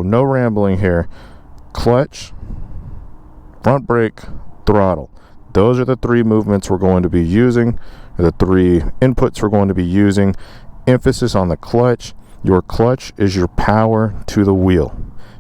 no rambling here. Clutch, front brake, throttle. Those are the three movements we're going to be using, the three inputs we're going to be using. Emphasis on the clutch. Your clutch is your power to the wheel.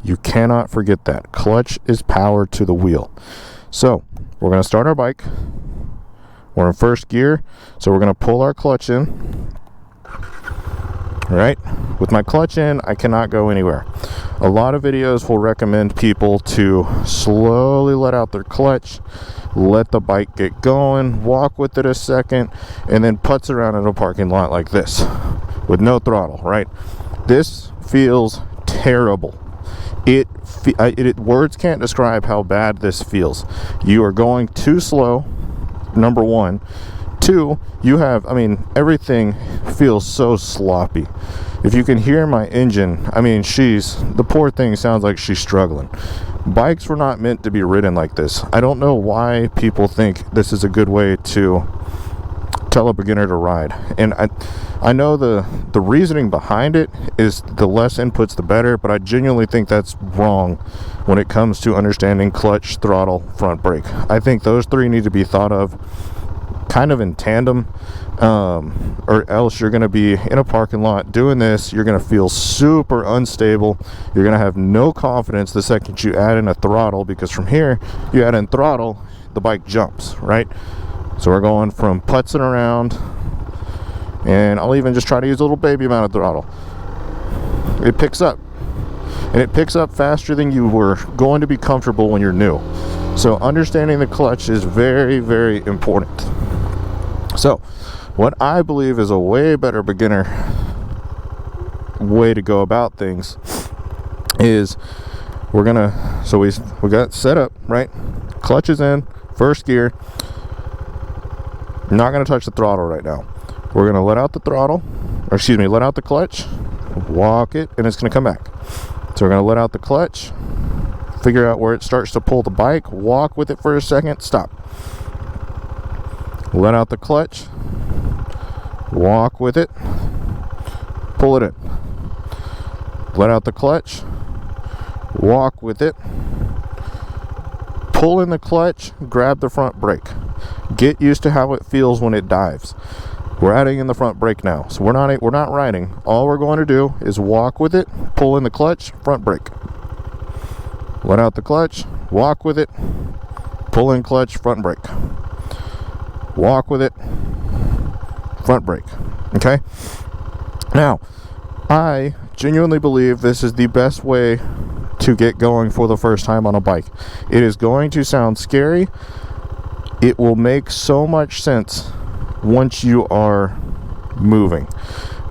You cannot forget that. Clutch is power to the wheel. So we're going to start our bike. We're in first gear, so we're going to pull our clutch in. All right, with my clutch in, I cannot go anywhere. A lot of videos will recommend people to slowly let out their clutch, let the bike get going, walk with it a second, and then putz around in a parking lot like this with no throttle, right? This feels terrible. Words can't describe how bad this feels. You are going too slow, number one. Two, everything feels so sloppy. If you can hear my engine, the poor thing sounds like she's struggling. Bikes were not meant to be ridden like this. I don't know why people think this is a good way to tell a beginner to ride. And I know the reasoning behind it is the less inputs the better, but I genuinely think that's wrong when it comes to understanding clutch, throttle, front brake. I think those three need to be thought of kind of in tandem, or else you're going to be in a parking lot doing this. You're going to feel super unstable. You're going to have no confidence the second you add in a throttle, because from here you add in throttle, the bike jumps, right? So we're going from putzing around, and I'll even just try to use a little baby amount of throttle. It picks up, and it picks up faster than you were going to be comfortable when you're new. So understanding the clutch is very, very important. So what I believe is a way better beginner way to go about things is we got set up, right? Clutch is in, first gear. Not going to touch the throttle right now. We're going to let out the throttle, let out the clutch, walk it, and it's going to come back. So we're going to let out the clutch, figure out where it starts to pull the bike, walk with it for a second, stop. Let out the clutch, walk with it, pull it in. Let out the clutch, walk with it, pull in the clutch, grab the front brake. Get used to how it feels when it dives. We're adding in the front brake now, so we're not riding. All we're going to do is walk with it, pull in the clutch, front brake. Let out the clutch, walk with it, pull in clutch, front brake. Walk with it, front brake. Okay? Now, I genuinely believe this is the best way to get going for the first time on a bike. It is going to sound scary. It will make so much sense once you are moving.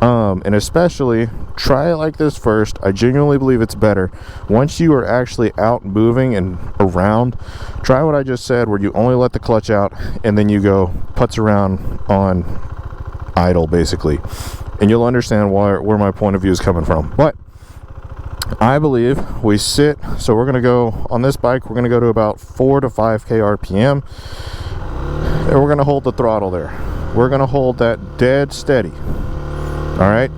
And especially, try it like this first. I genuinely believe it's better. Once you are actually out moving and around, try what I just said, where you only let the clutch out and then you go putz around on idle, basically. And you'll understand where my point of view is coming from. But I believe we sit, so we're going to go, on this bike, we're going to go to about 4 to 5k RPM. And we're going to hold the throttle there. We're going to hold that dead steady. All right.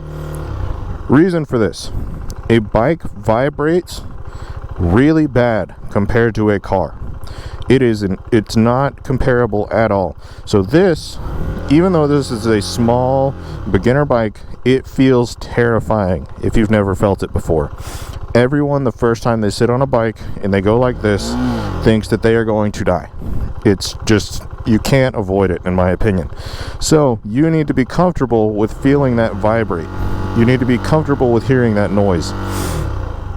Reason for this: a bike vibrates really bad compared to a car. It's not comparable at all. So this, even though this is a small beginner bike, it feels terrifying if you've never felt it before. Everyone, the first time they sit on a bike and they go like this, thinks that they are going to die. It's just, you can't avoid it, in my opinion. So you need to be comfortable with feeling that vibrate. You need to be comfortable with hearing that noise.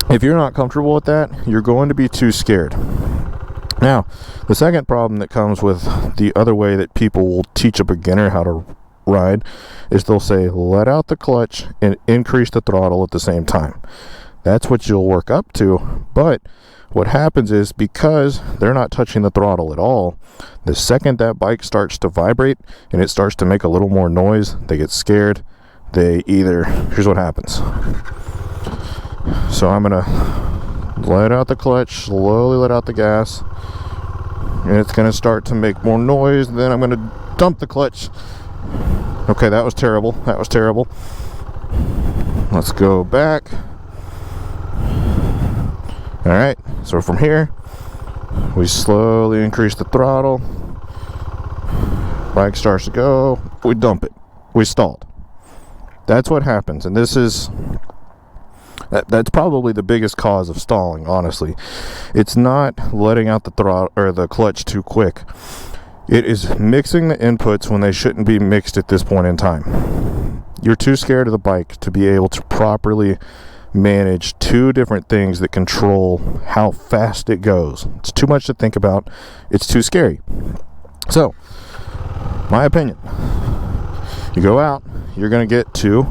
If you're not comfortable with that, you're going to be too scared. Now, the second problem that comes with the other way that people will teach a beginner how to ride is they'll say, let out the clutch and increase the throttle at the same time. That's what you'll work up to, but what happens is, because they're not touching the throttle at all, the second that bike starts to vibrate and it starts to make a little more noise, they get scared. Here's what happens. So I'm gonna let out the clutch, slowly let out the gas, and it's gonna start to make more noise. Then I'm gonna dump the clutch. Okay, that was terrible. Let's go back. All right, so from here, we slowly increase the throttle. Bike starts to go, we dump it, we stalled. That's what happens, and that's probably the biggest cause of stalling, honestly. It's not letting out the throttle or the clutch too quick. It is mixing the inputs when they shouldn't be mixed at this point in time. You're too scared of the bike to be able to properly manage two different things that control how fast it goes. It's too much to think about. It's too scary. So, my opinion, you go out, you're going to get to,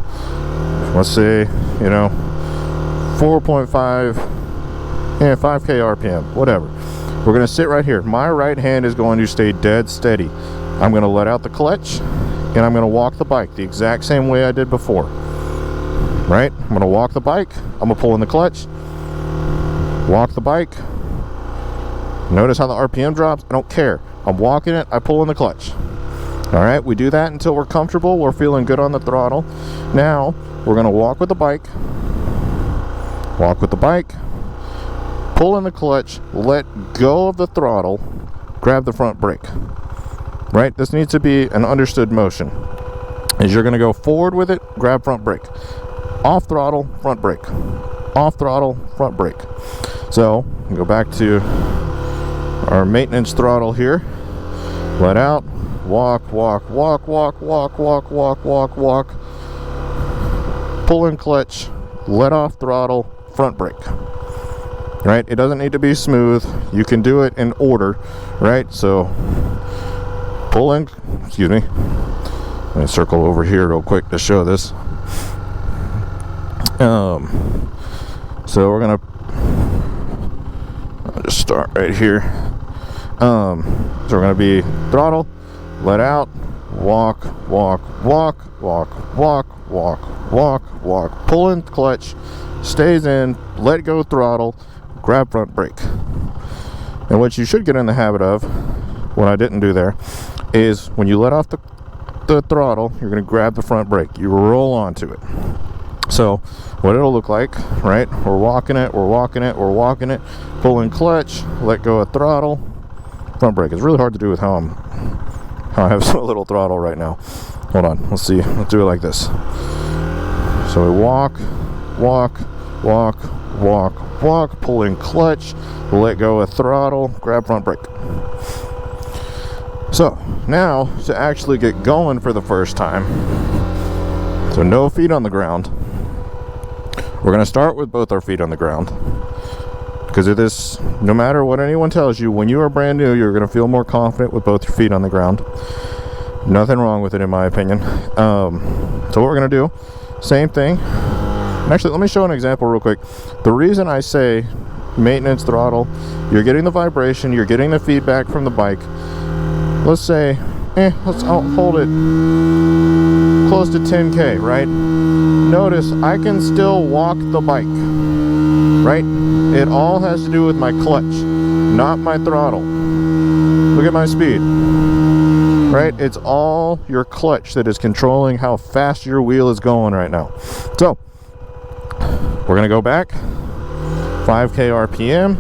let's say, 4.5, 5K RPM, whatever. We're going to sit right here. My right hand is going to stay dead steady. I'm going to let out the clutch, and I'm going to walk the bike the exact same way I did before. Right? I'm going to walk the bike. I'm going to pull in the clutch. Walk the bike. Notice how the RPM drops? I don't care. I'm walking it. I pull in the clutch. All right? We do that until we're comfortable. We're feeling good on the throttle. Now, we're going to walk with the bike. Walk with the bike. Pull in the clutch, let go of the throttle, grab the front brake. Right? This needs to be an understood motion. As you're going to go forward with it, grab front brake. Off throttle, front brake. Off throttle, front brake. So, go back to our maintenance throttle here. Let out, walk, walk, walk, walk, walk, walk, walk, walk, walk. Pull in clutch, let off throttle, front brake. Right? It doesn't need to be smooth. You can do it in order, right? So pull in, excuse me. Let me circle over here real quick to show this. So we're gonna just start right here. So we're gonna be throttle, let out, walk, walk, walk, walk, walk, walk, walk, walk, pull in clutch, stays in, let go throttle, grab front brake. And what you should get in the habit of, what I didn't do there, is when you let off the throttle, you're going to grab the front brake. You roll onto it. So what it'll look like, right? We're walking it, we're walking it, we're walking it, pull in clutch, let go of throttle, front brake. It's really hard to do with how I have so little throttle right now. Hold on, let's see. Let's do it like this. So we walk, walk, walk, walk, walk, pull in clutch, let go of throttle, grab front brake. So now to actually get going for the first time, so no feet on the ground. We're going to start with both our feet on the ground, because of this, no matter what anyone tells you, when you are brand new, you're going to feel more confident with both your feet on the ground. Nothing wrong with it, in my opinion. So what we're going to do, same thing. Actually, let me show an example real quick. The reason I say maintenance throttle, you're getting the vibration, you're getting the feedback from the bike. Let's say, I'll hold it close to 10K, right? Notice I can still walk the bike, right? It all has to do with my clutch, not my throttle. Look at my speed, right? It's all your clutch that is controlling how fast your wheel is going right now. So, we're gonna go back, 5K RPM.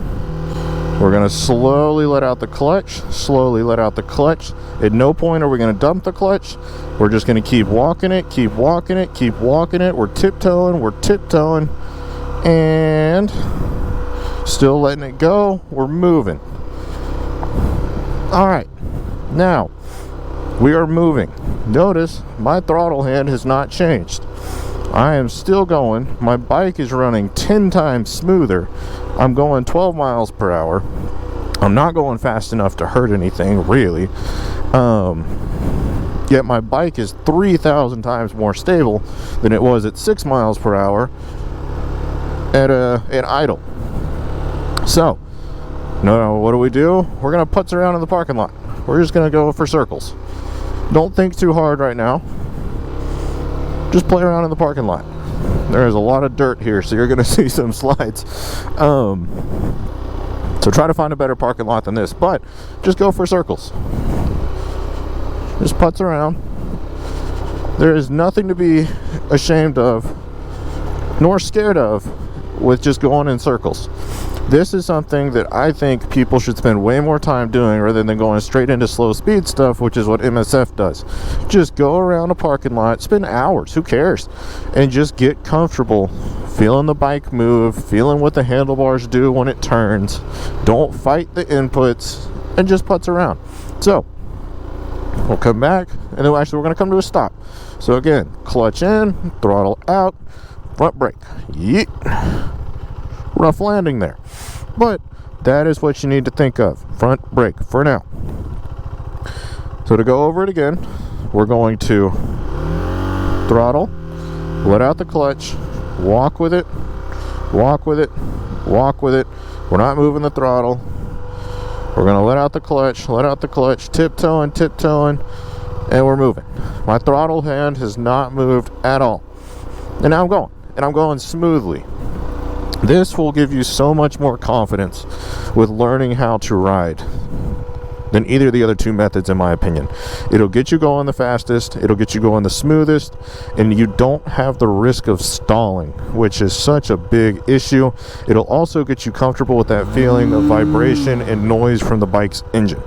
We're gonna slowly let out the clutch, slowly let out the clutch. At no point are we gonna dump the clutch. We're just gonna keep walking it, keep walking it, keep walking it. We're tiptoeing, and still letting it go. We're moving. All right, now we are moving. Notice my throttle hand has not changed. I am still going. My bike is running 10 times smoother. I'm going 12 miles per hour. I'm not going fast enough to hurt anything, really. Yet my bike is 3,000 times more stable than it was at 6 miles per hour at idle. So, no, what do? We're going to putz around in the parking lot. We're just going to go for circles. Don't think too hard right now. Just play around in the parking lot. There is a lot of dirt here, so you're going to see some slides. So try to find a better parking lot than this, but just go for circles. Just putz around. There is nothing to be ashamed of, nor scared of, with just going in circles. This is something that I think people should spend way more time doing rather than going straight into slow speed stuff, which is what MSF does. Just go around a parking lot, spend hours, who cares, and just get comfortable feeling the bike move, feeling what the handlebars do when it turns. Don't fight the inputs, and just putz around. So we'll come back, and then actually we're going to come to a stop. So again, clutch in, throttle out, front brake. Yeet. Rough landing there, but that is what you need to think of. Front brake for now. So to go over it again, we're going to throttle, let out the clutch, walk with it, walk with it, walk with it. We're not moving the throttle. We're going to let out the clutch, tiptoeing, and we're moving. My throttle hand has not moved at all. And now I'm going smoothly. This will give you so much more confidence with learning how to ride than either of the other two methods, in my opinion. It'll get you going the fastest, it'll get you going the smoothest, and you don't have the risk of stalling, which is such a big issue. It'll also get you comfortable with that feeling of vibration and noise from the bike's engine.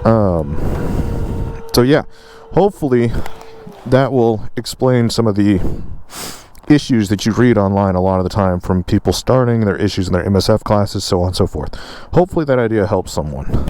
So yeah, hopefully that will explain some of the issues that you read online a lot of the time from people starting their issues in their MSF classes, so on and so forth. Hopefully that idea helps someone.